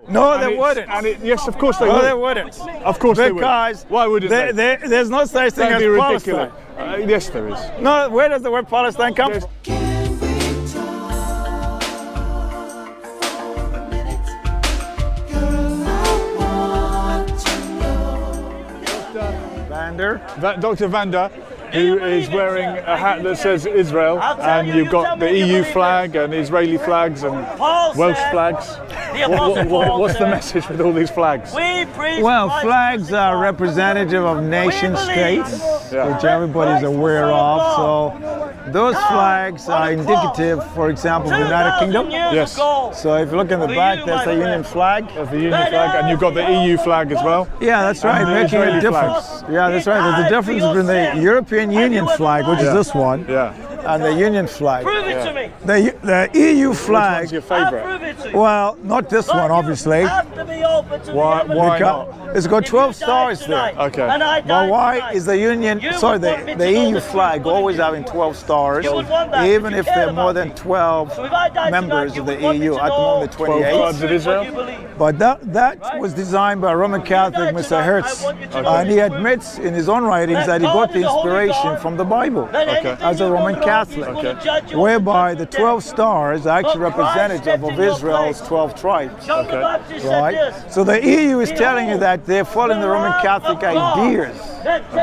No, they wouldn't. Yes, of course they No, would. they wouldn't. Of course they would. Because why wouldn't they? There's no such thing That'd as be ridiculous. Palestine. Yes, there is. No, where does the word Palestine come from? Dr. Vander, who is wearing a hat that says Israel, and you've got the EU flag and Israeli flags and Welsh flags. What's the message with all these flags? Well, flags are representative of nation states, which everybody's aware of. So those flags are indicative, for example, of the United Kingdom. Yes. So if you look in the back, that's the Union flag. That's the Union flag, and you've got the EU flag as well. Yeah, that's right, making a difference. Yeah, that's right. There's a difference between the European Union flag, which is this one, and the Union flag. Prove it to me. The EU flag. Which one's your favourite? Well, not this one, obviously. Why not? It's got 12 stars there. Okay. But why is the Union, sorry, the EU flag always having 12 stars, even if there are more than 12 members of the EU, at the moment 28? 12 of Israel? But that was designed by Roman Catholic Mr. Hertz, and he admits in his own writings that he got the inspiration from the Bible as a Roman Catholic, whereby the 12 stars are actually representative of Israel's 12 tribes. Right? So the EU is telling you that they're following the Roman Catholic ideas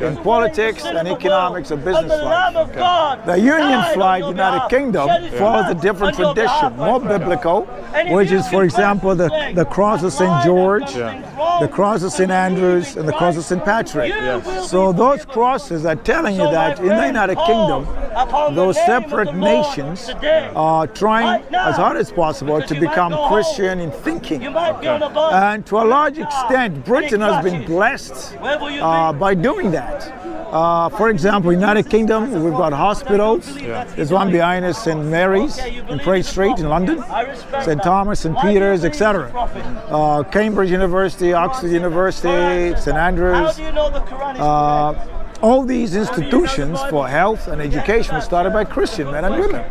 in politics and economics and business life. The Union flag, United Kingdom, follows a different tradition, more biblical, which is, for example, the cross of St. George, the cross of St. Andrews, and the cross of St. Patrick. So those crosses are telling you that in the United Kingdom, those separate nations are trying as hard as possible to become Christian in thinking. And to a large extent, Britain has been blessed by doing that. For example, United Kingdom, we've got hospitals. There's one behind us, St. Mary's in Pratt Street in London, St. Thomas, St. Peter's, etc. Cambridge University, Oxford University, St. Andrews. All these institutions for health and education were started by Christian men and women.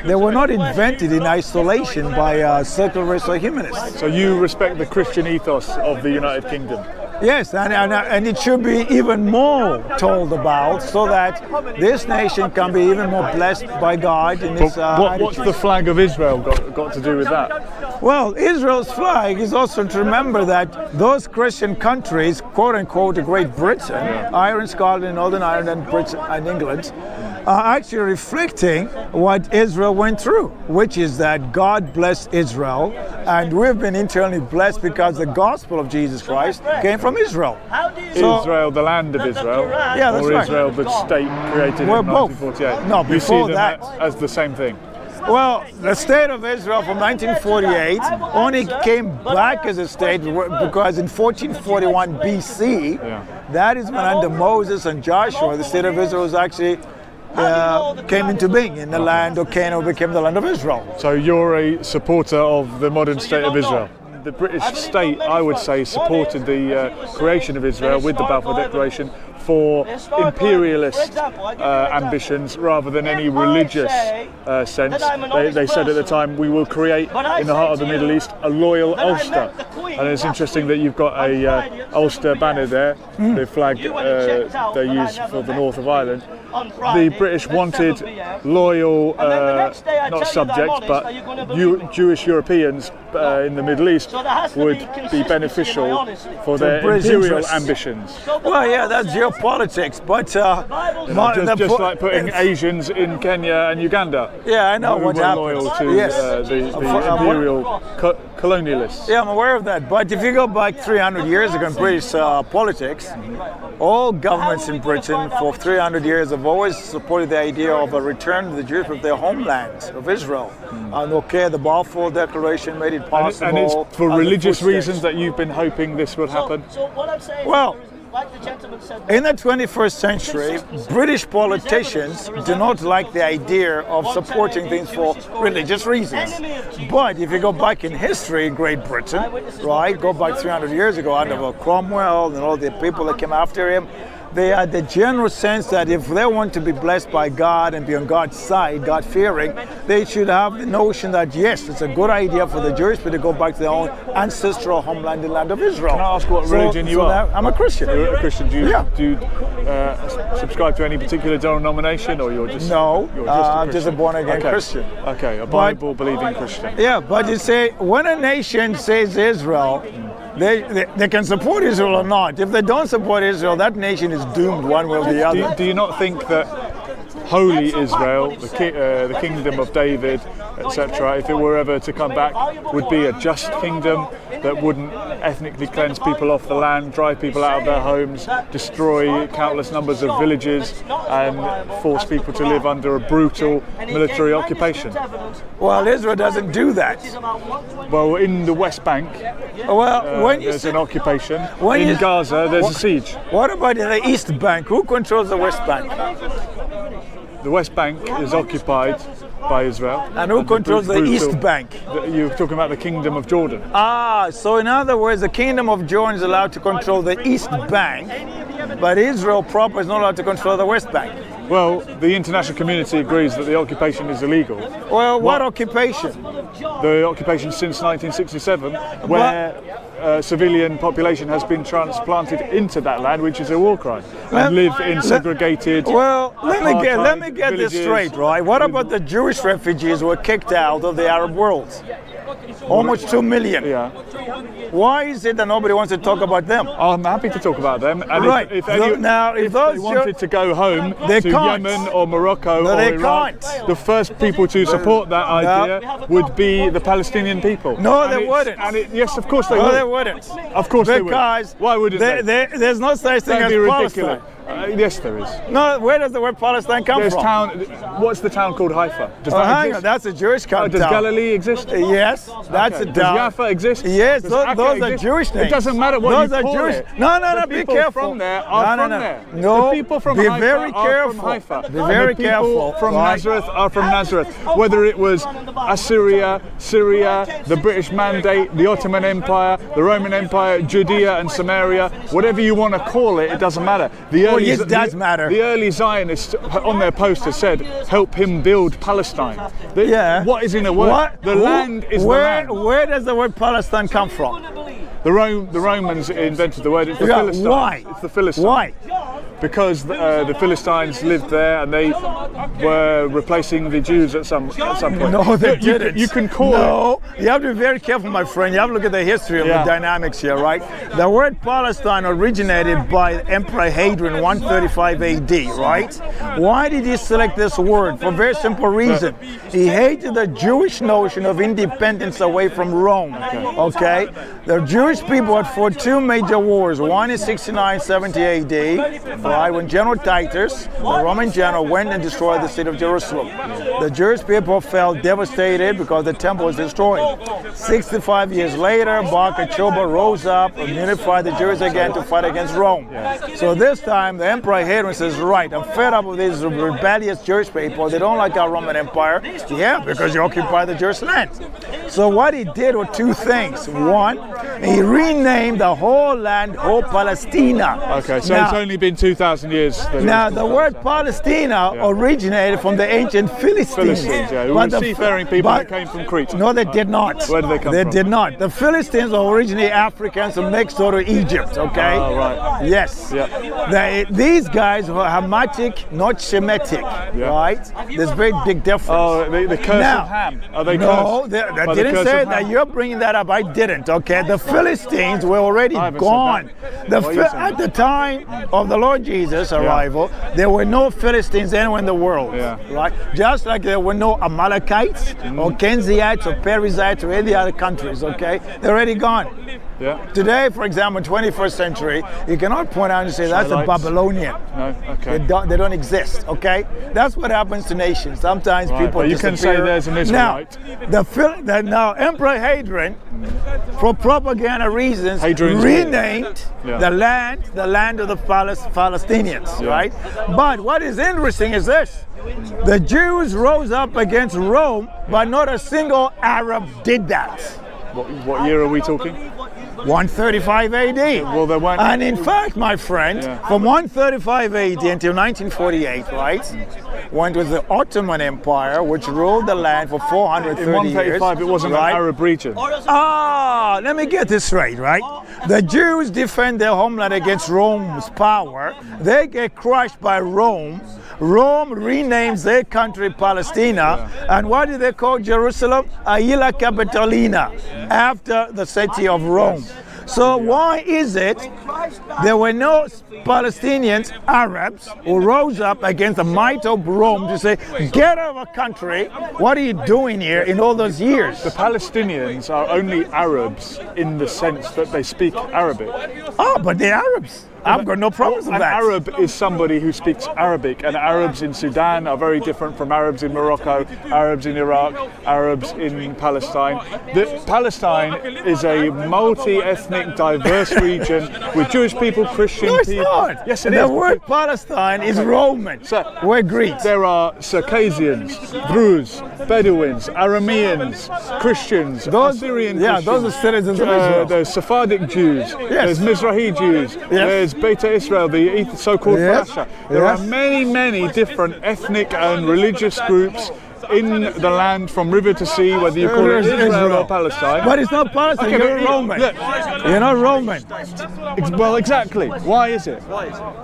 They were not invented in isolation by secularists or humanists. So you respect the Christian ethos of the United Kingdom? Yes, and it should be even more told about so that this nation can be even more blessed by God in its what's the flag of Israel got to do with that? Well, Israel's flag is also to remember that those Christian countries, quote unquote, Great Britain, Ireland, Scotland, Northern Ireland, Britain, and England, are actually reflecting what Israel went through, which is that God blessed Israel, and we've been internally blessed because the gospel of Jesus Christ came from Israel. So, Israel, the land of Israel, or Israel, the state created in 1948? No, before you see them as the same thing? Well, the state of Israel from 1948 only came back as a state because in 1441 BC, that is when under Moses and Joshua, the state of Israel was actually came into being in the land of Canaan, became the land of Israel. So you're a supporter of the modern state of Israel? The British state, I would say, supported the creation of Israel with the Balfour Declaration for imperialist ambitions rather than any religious sense. They said at the time, we will create in the heart of the Middle East a loyal Ulster. And it's interesting that you've got a Ulster banner there, the flag they use for the north of Ireland. The British wanted loyal, not subjects, but Jewish Europeans in the Middle East would be beneficial for their imperial ambitions. Well, yeah, that's geopolitics, but just like putting Asians in Kenya and Uganda. Yeah, I know what happened. Loyal to the imperial colonialists. Yeah, I'm aware of that. But if you go back 300 years ago in British politics, all governments in Britain for 300 years have always supported the idea of a return to the Jews of their homeland of Israel. And the Balfour Declaration made it possible. And it's for religious reasons that you've been hoping this would happen? So what I'm saying well, in the 21st century, British politicians do not like the idea of supporting things for religious reasons. But if you go back in history in Great Britain, right, go back 300 years ago under Cromwell and all the people that came after him, they had the general sense that if they want to be blessed by God and be on God's side, God-fearing, they should have the notion that, yes, it's a good idea for the Jewish people to go back to their own ancestral homeland, the land of Israel. Can I ask what religion you are? I'm a Christian. You're a Christian. Do you subscribe to any particular denomination, or you're just... No, you're just I'm just a born-again Christian. Okay, a Bible-believing Christian. Yeah, but you say, when a nation says Israel, they can support Israel or not. If they don't support Israel, that nation is doomed one way or the other. Do you not think that Holy Israel, the kingdom of David, etc., if it were ever to come back, would be a just kingdom that wouldn't ethnically cleanse people off the land, drive people out of their homes, destroy countless numbers of villages, and force people to live under a brutal military occupation? Well, Israel doesn't do that. Well, in the West Bank, there's an occupation. In Gaza, there's a siege. What about the East Bank? Who controls the West Bank? The West Bank is occupied by Israel. And who controls the East Bank? You're talking about the Kingdom of Jordan. So in other words, the Kingdom of Jordan is allowed to control the East Bank, but Israel proper is not allowed to control the West Bank. Well, the international community agrees that the occupation is illegal. Well, what occupation? The occupation since 1967, where civilian population has been transplanted into that land, which is a war crime, and live in segregated. Let me get this straight, right? What about the Jewish refugees who were kicked out of the Arab world? Almost 2 million. Yeah. Why is it that nobody wants to talk about them? I'm happy to talk about them. And right. If they wanted to go home to Yemen or Morocco or Iraq, the first people to support that idea would be the Palestinian people. No, they wouldn't. Yes, of course they would. No, they wouldn't. Of course they would. Because why wouldn't they? There's no such thing as Palestine. Yes, there is. No, where does the word Palestine come from? What's the town called Haifa? Does that exist? That's a Jewish town. Does Galilee exist? Yes, that's a town. Does Jaffa exist? Yes, those are Jewish names. It doesn't matter what you call it. No, be careful. From there are from there. No, the people from be Haifa very are careful. from Haifa. Be very the careful. People from Nazareth are from Nazareth. Whether it was Assyria, Syria, the British Mandate, the Ottoman Empire, the Roman Empire, Judea and Samaria, whatever you want to call it, it doesn't matter. Yes, it does matter. The early Zionists on their poster said, "Help him build Palestine." What is in a word? The land is the land. Where does the word Palestine come from? The Romans invented the word. It's the Philistines. Why? It's the Philistines. Why? Because the Philistines lived there and they were replacing the Jews at some point. No, they didn't. You can call it. No, you have to be very careful, my friend. You have to look at the history of the dynamics here, right? The word Palestine originated by Emperor Hadrian 135 AD, right? Why did he select this word? For a very simple reason. He hated the Jewish notion of independence away from Rome, okay? The Jewish people had fought two major wars, one in 69-70 AD, right, when General Titus, the Roman general, went and destroyed the city of Jerusalem. The Jewish people felt devastated because the temple was destroyed. 65 years later, Bar Kokhba rose up and unified the Jews again to fight against Rome. So this time, the Emperor Hadrian says, right, I'm fed up with these rebellious Jewish people. They don't like our Roman Empire. Yeah, because you occupy the Jewish land. So what he did were two things. One, he renamed the whole land, whole Palestina. Okay, so it's only been 2,000 years. Now, the word Palestina originated from the ancient Philistines. Who were seafaring people that came from Crete. No, they did not. Where did they come from? They did not. The Philistines were originally Africans from next door to Egypt, okay? Oh, right. Yes. These guys were Hamitic, not Shemitic, right? There's a very big difference. Oh, the curse of Ham. Are they cursed? No, I didn't say that. You're bringing that up. I didn't, okay? The Philistines were already gone. At the time of the Lord Jesus' arrival, there were no Philistines anywhere in the world, right? Just like there were no Amalekites or Kenzites or Perizzites or any other countries, okay? They're already gone. Today, for example, 21st century, you cannot point out and say that's a Babylonian. No, okay. They don't exist, okay? That's what happens to nations. Sometimes people you can say there's an Israelite. Now, Emperor Hadrian, for propaganda reasons, renamed the land of the Palestinians, right? But what is interesting is this. The Jews rose up against Rome, but not a single Arab did that. What year are we talking? 135 AD. Well, there weren't. And in fact, my friend, from 135 AD until 1948, right, when it was the Ottoman Empire, which ruled the land for 430 in 135, years. it wasn't right? an Arab region. Ah, let me get this straight, right? The Jews defend their homeland against Rome's power. They get crushed by Rome. Rome renames their country Palestina. And what do they call Jerusalem? Aila Capitolina, after the city of Rome. So why is it there were no Palestinians, Arabs, who rose up against the might of Rome to say, get out of our country, what are you doing here in all those years? The Palestinians are only Arabs in the sense that they speak Arabic. Oh, but they're Arabs. I've got no problems with An that. Arab is somebody who speaks Arabic, and Arabs in Sudan are very different from Arabs in Morocco, Arabs in Iraq, Arabs in Palestine. Palestine is a multi-ethnic, diverse region with Jewish people, Christian No, it's people. not. Yes, it the is. word Palestine is Roman. So, we're Greeks. There are Circassians, Druze, Bedouins, Arameans, Christians, Assyrian Christians. those are citizens of Israel. There's Sephardic Jews, there's Mizrahi Jews, there's Beta Israel, the so-called Falasha. There are many, many different ethnic and religious groups in the land from river to sea, whether you call it Israel or Palestine. But it's not Palestine, Okay, you're Roman. Look, you're not Roman. well, exactly. Why is it?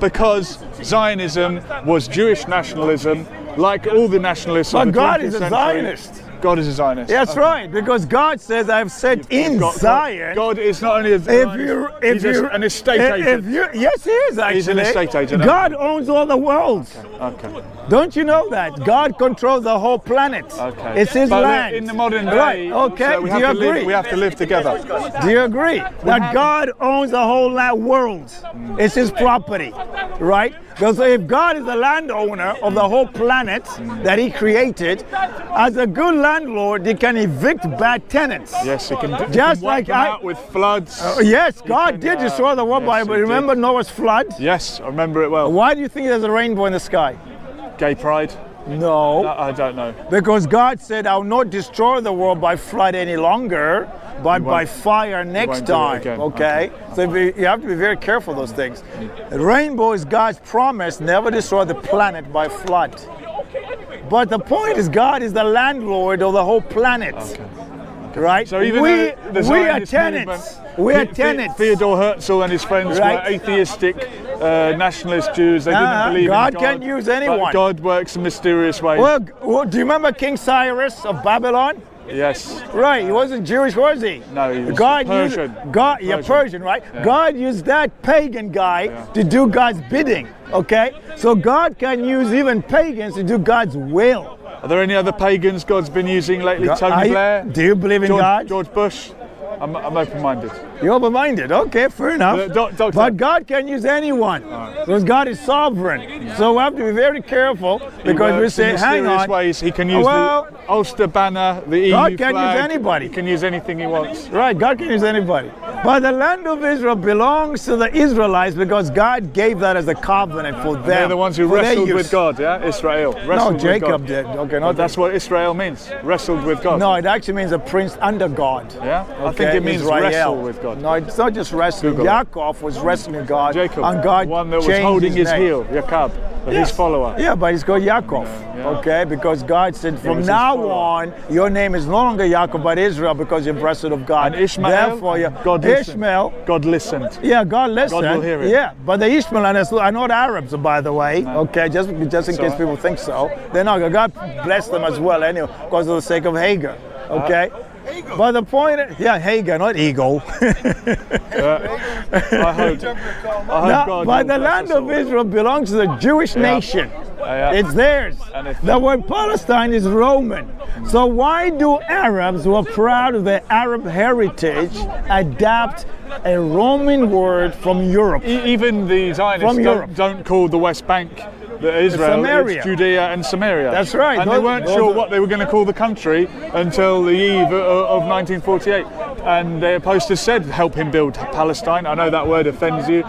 Because Zionism was Jewish nationalism, like all the nationalists of But the God 20th is a century. Zionist. God is a Zionist. That's right, because God says, I've set in Zion. God is not only a Zionist, he's an estate agent. Yes, he is actually. He's an estate agent. God owns all the world. Okay. Don't you know that? God controls the whole planet. Okay. It's his but land. In the modern day, right. Okay. so we Do you agree? we have to live together. Do you agree that God owns the whole world? It's his property, right? Because if God is the landowner of the whole planet that he created, as a good landlord, he can evict bad tenants. Yes, he can. Just wipe them out with floods. Yes, God did destroy the world by, remember Noah's flood? Yes, I remember it well. Why do you think there's a rainbow in the sky? Gay pride? No. I don't know. Because God said, I'll not destroy the world by flood any longer, but by fire next time. Okay? So you have to be very careful of those things. The rainbow is God's promise, never destroy the planet by flood. But the point is, God is the landlord of the whole planet. Right? So even we are Zionist tenants. We are tenants. Theodore Herzl and his friends were atheistic nationalist Jews. They didn't believe in God. God can use anyone. But God works in mysterious ways. Well, do you remember King Cyrus of Babylon? Yes. Right, he wasn't Jewish, was he? No, he was Persian. Persian, right? Yeah. God used that pagan guy to do God's bidding, okay? So God can use even pagans to do God's will. Are there any other pagans God's been using lately? Tony Blair? Do you believe in God? George Bush? I'm open-minded. You're open-minded, okay, fair enough. But God can use anyone, because God is sovereign. So we have to be very careful, because we say, hang on. Ways. He can use the Ulster banner, the EU God can flag. use anybody. He can use anything he wants. Right, God can use anybody. But the land of Israel belongs to the Israelites because God gave that as a covenant for them. They're the ones who wrestled with God, yeah? Israel. No, Jacob did. Okay, no, that's what Israel means. Wrestled with God. No, it actually means a prince under God. Yeah? I think it means wrestle with God. No, it's not just wrestling. Yaakov was wrestling with God. Jacob, and God one that was holding his heel, Jacob, his follower. Yeah, but he's called Yaakov. Okay, because God said, from now on, your name is no longer Yaakov, but Israel, because you're blessed of God. And Ishmael, therefore, God listened. Yeah, God listened. God will hear it. Yeah, but the Ishmaelites are not Arabs, by the way. No. Okay, just in case people think so. They're not. God blessed them as well, anyway, because of the sake of Hagar. Okay. But the point is, Hagar, not ego. I hope God. But the land of Israel belongs to the Jewish nation. It's theirs. The word Palestine is Roman. So why do Arabs who are proud of their Arab heritage adapt a Roman word from Europe? Even the Zionists don't call the West Bank Israel, it's Judea and Samaria. That's right. And they weren't sure what they were going to call the country until the eve of 1948. And their posters said, help him build Palestine. I know that word offends you.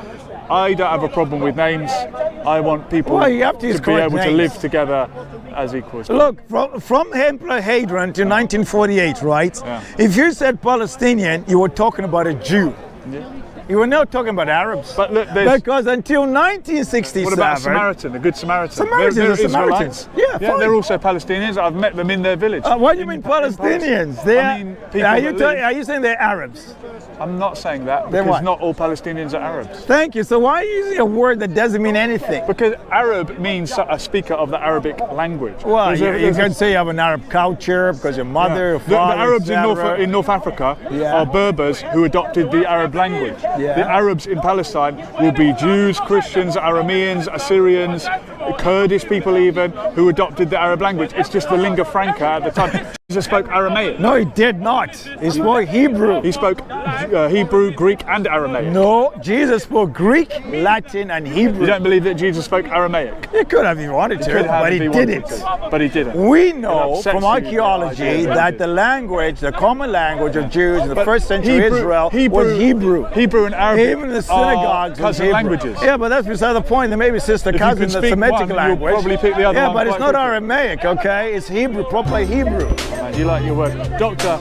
I don't have a problem with names. I want people to be able to live together as equals. Look, from Emperor Hadrian to 1948, right? Yeah. If you said Palestinian, you were talking about a Jew. You were not talking about Arabs. But look, because until 1967... What about a Samaritan, a good Samaritan? Samaritans they're are Samaritans. Israelites. Yeah, fine. They're also Palestinians. I've met them in their village. What do you mean Palestinians? Are you saying they're Arabs? I'm not saying that, Then because what? not all Palestinians are Arabs. Thank you. So why are you using a word that doesn't mean anything? Because Arab means a speaker of the Arabic language. Well, you can say you have an Arab culture because your mother, your father, the Arabs etc. in North Africa are Berbers who adopted the Arab language. Yeah. The Arabs in Palestine will be Jews, Christians, Arameans, Assyrians, Kurdish people even, who adopted the Arab language. It's just the lingua franca at the time. Jesus spoke Aramaic. No, he did not. He spoke Hebrew. He spoke Hebrew, Greek, and Aramaic. No, Jesus spoke Greek, Latin, and Hebrew. You don't believe that Jesus spoke Aramaic? He could have if he wanted to, but he didn't. But he didn't. We know from archaeology that the language, the common language of Jews in the first century Israel was Hebrew. Hebrew and Arabic. Even the synagogues are cousin languages. Yeah, but that's beside the point. There may be sister cousin, the Semitic language. You'll probably pick the other one. Yeah, but it's not quickly. Aramaic, okay? It's Hebrew, proper Hebrew. Man, you like your work. Doctor,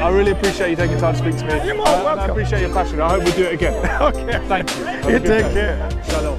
I really appreciate you taking time to speak to me. You're more welcome. I appreciate your passion. I hope we do it again. Okay. Thank you. You take care. Shalom.